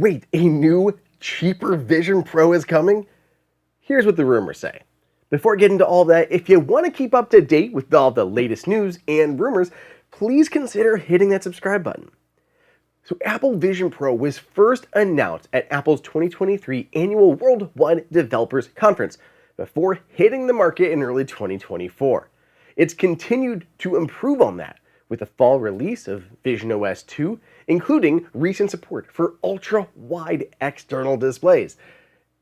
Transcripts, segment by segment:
Wait, a new, cheaper Vision Pro is coming? Here's what the rumors say. Before getting into all that, if you want to keep up to date with all the latest news and rumors, please consider hitting that subscribe button. So Apple Vision Pro was first announced at Apple's 2023 annual Worldwide Developers Conference before hitting the market in early 2024. It's continued to improve on that with the fall release of Vision OS 2, including recent support for ultra-wide external displays.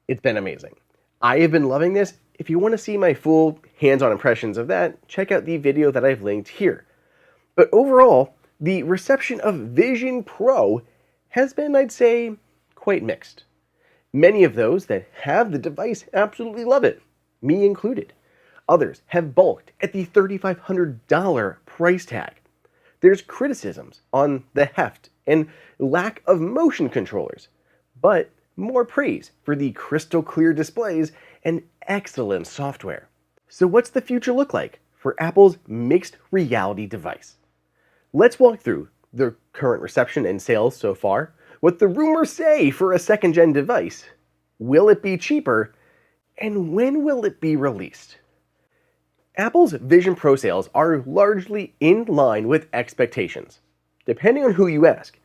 It's been amazing. I have been loving this. If you want to see my full hands-on impressions of that, check out the video that I've linked here. But overall, the reception of Vision Pro has been, I'd say, quite mixed. Many of those that have the device absolutely love it, me included. Others have balked at the $3,500 price tag. There's criticisms on the heft and lack of motion controllers, but more praise for the crystal clear displays and excellent software. So what's the future look like for Apple's mixed reality device? Let's walk through the current reception and sales so far, what the rumors say for a second-gen device, will it be cheaper, and when will it be released? Apple's Vision Pro sales are largely in line with expectations, depending on who you ask.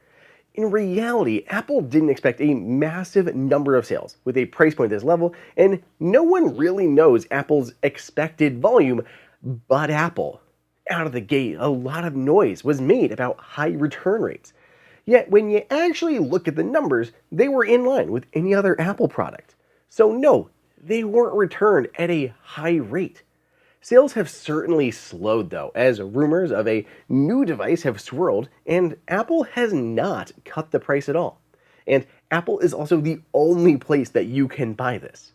In reality, Apple didn't expect a massive number of sales with a price point this level, and no one really knows Apple's expected volume but Apple. Out of the gate, a lot of noise was made about high return rates. Yet when you actually look at the numbers, they were in line with any other Apple product. So no, they weren't returned at a high rate. Sales have certainly slowed though, as rumors of a new device have swirled, and Apple has not cut the price at all. And Apple is also the only place that you can buy this.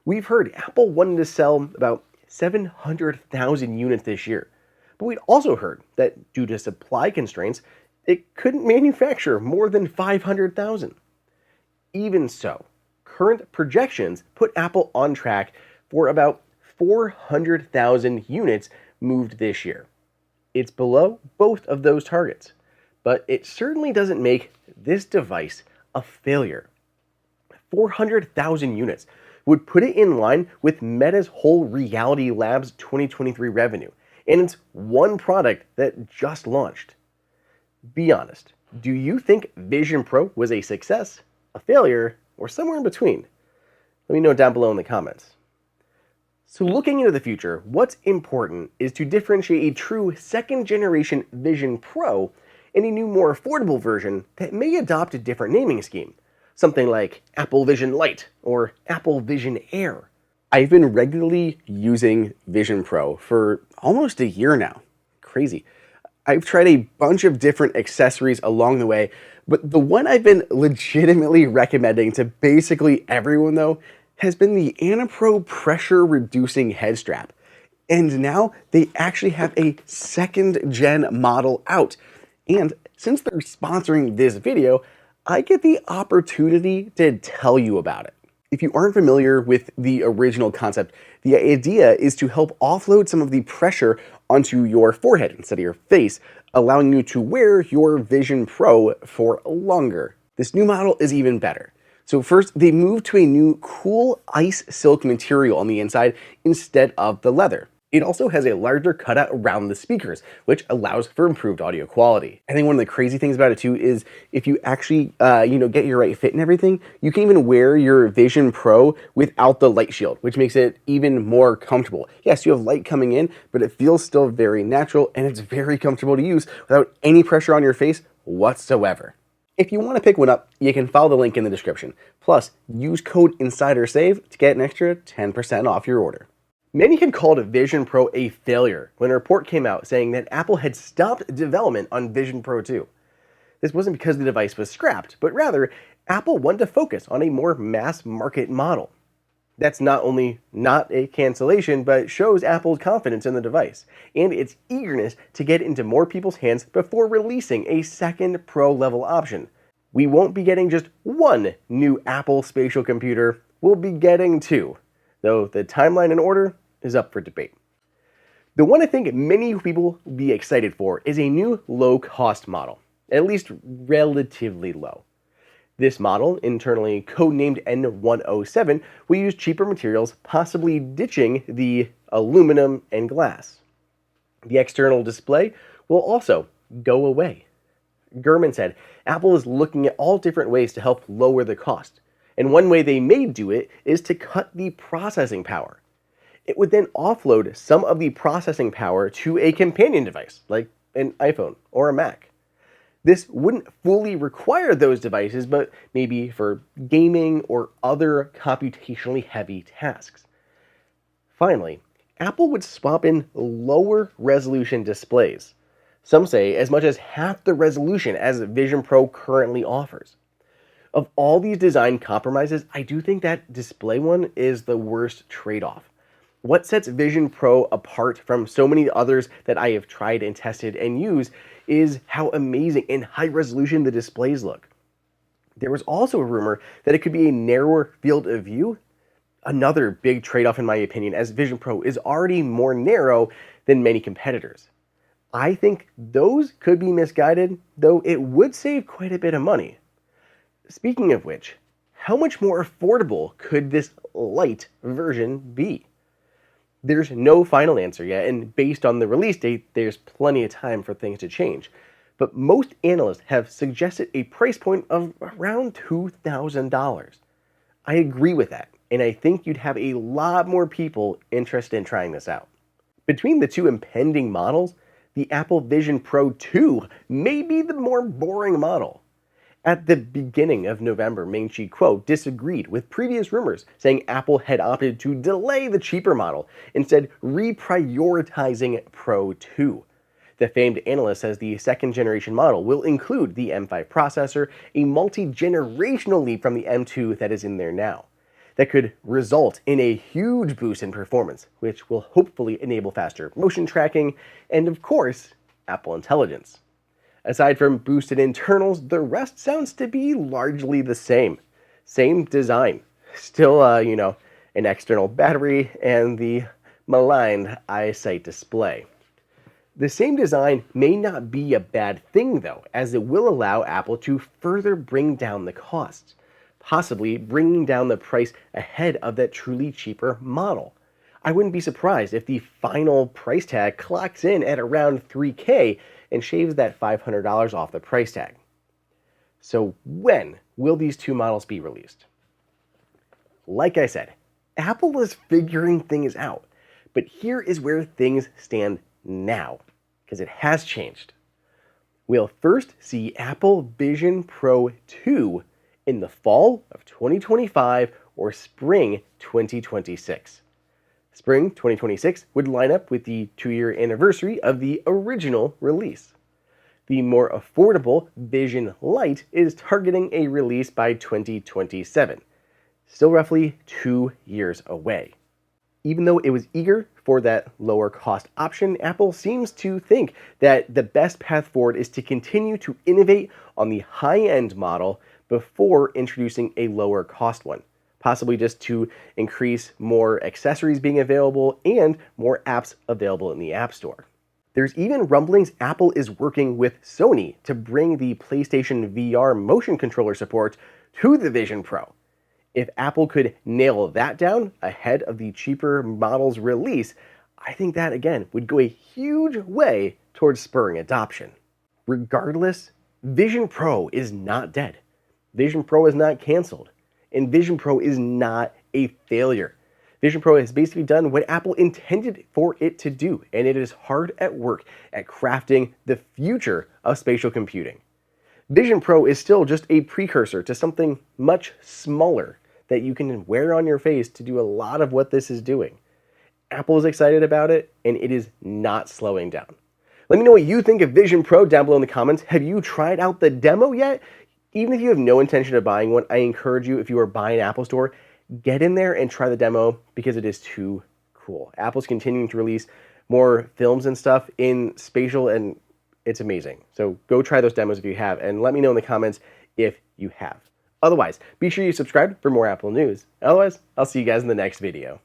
We've heard Apple wanted to sell about 700,000 units this year, but we'd also heard that due to supply constraints, it couldn't manufacture more than 500,000. Even so, current projections put Apple on track for about 400,000 units moved this year. It's below both of those targets, but it certainly doesn't make this device a failure. 400,000 units would put it in line with Meta's whole Reality Labs 2023 revenue, and it's one product that just launched. Be honest, do you think Vision Pro was a success, a failure, or somewhere in between? Let me know down below in the comments. So looking into the future, what's important is to differentiate a true second-generation Vision Pro and a new, more affordable version that may adopt a different naming scheme, something like Apple Vision Lite or Apple Vision Air. I've been regularly using Vision Pro for almost a year now. Crazy. I've tried a bunch of different accessories along the way, but the one I've been legitimately recommending to basically everyone though has been the AnnaPro pressure reducing head strap. And now they actually have a second gen model out. And since they're sponsoring this video, I get the opportunity to tell you about it. If you aren't familiar with the original concept, the idea is to help offload some of the pressure onto your forehead instead of your face, allowing you to wear your Vision Pro for longer. This new model is even better. So first, they moved to a new cool ice silk material on the inside instead of the leather. It also has a larger cutout around the speakers, which allows for improved audio quality. I think one of the crazy things about it too is if you actually, get your right fit and everything, you can even wear your Vision Pro without the light shield, which makes it even more comfortable. Yes, you have light coming in, but it feels still very natural and it's very comfortable to use without any pressure on your face whatsoever. If you want to pick one up, you can follow the link in the description. Plus, use code INSIDERSAVE to get an extra 10% off your order. Many had called Vision Pro a failure when a report came out saying that Apple had stopped development on Vision Pro 2. This wasn't because the device was scrapped, but rather, Apple wanted to focus on a more mass market model. That's not only not a cancellation, but shows Apple's confidence in the device and its eagerness to get into more people's hands before releasing a second Pro level option. We won't be getting just one new Apple spatial computer, we'll be getting two, though the timeline and order is up for debate. The one I think many people will be excited for is a new low-cost model, at least relatively low. This model, internally codenamed N107, will use cheaper materials, possibly ditching the aluminum and glass. The external display will also go away. Gurman said, Apple is looking at all different ways to help lower the cost, and one way they may do it is to cut the processing power. It would then offload some of the processing power to a companion device, like an iPhone or a Mac. This wouldn't fully require those devices, but maybe for gaming or other computationally heavy tasks. Finally, Apple would swap in lower resolution displays. Some say as much as half the resolution as Vision Pro currently offers. Of all these design compromises, I do think that display one is the worst trade-off. What sets Vision Pro apart from so many others that I have tried and tested and used is how amazing and high resolution the displays look. There was also a rumor that it could be a narrower field of view. Another big trade-off in my opinion, as Vision Pro is already more narrow than many competitors. I think those could be misguided, though it would save quite a bit of money. Speaking of which, how much more affordable could this Lite version be? There's no final answer yet, and based on the release date, there's plenty of time for things to change. But most analysts have suggested a price point of around $2,000. I agree with that, and I think you'd have a lot more people interested in trying this out. Between the two impending models, the Apple Vision Pro 2 may be the more boring model. At the beginning of November, Ming-Chi Kuo disagreed with previous rumors, saying Apple had opted to delay the cheaper model, instead reprioritizing Pro 2. The famed analyst says the second generation model will include the M5 processor, a multi-generational leap from the M2 that is in there now. That could result in a huge boost in performance, which will hopefully enable faster motion tracking and, of course, Apple Intelligence. Aside from boosted internals, the rest sounds to be largely the same. Same design. Still, an external battery and the maligned eyesight display. The same design may not be a bad thing though, as it will allow Apple to further bring down the costs, possibly bringing down the price ahead of that truly cheaper model. I wouldn't be surprised if the final price tag clocks in at around $3,000 and shaves that $500 off the price tag. So when will these two models be released? Like I said, Apple is figuring things out, but here is where things stand now, because it has changed. We'll first see Apple Vision Pro 2 in the fall of 2025 or spring 2026. Spring 2026 would line up with the 2-year anniversary of the original release. The more affordable Vision Lite is targeting a release by 2027, still roughly 2 years away. Even though it was eager for that lower cost option, Apple seems to think that the best path forward is to continue to innovate on the high-end model before introducing a lower cost one, possibly just to increase more accessories being available and more apps available in the App Store. There's even rumblings Apple is working with Sony to bring the PlayStation VR motion controller support to the Vision Pro. If Apple could nail that down ahead of the cheaper model's release, I think that again would go a huge way towards spurring adoption. Regardless, Vision Pro is not dead. Vision Pro is not canceled. And Vision Pro is not a failure. Vision Pro has basically done what Apple intended for it to do, and it is hard at work at crafting the future of spatial computing. Vision Pro is still just a precursor to something much smaller that you can wear on your face to do a lot of what this is doing. Apple is excited about it, and it is not slowing down. Let me know what you think of Vision Pro down below in the comments. Have you tried out the demo yet? Even if you have no intention of buying one, I encourage you, if you are buying an Apple Store, get in there and try the demo because it is too cool. Apple's continuing to release more films and stuff in spatial, and it's amazing. So go try those demos if you have, and let me know in the comments if you have. Otherwise, be sure you subscribe for more Apple news. Otherwise, I'll see you guys in the next video.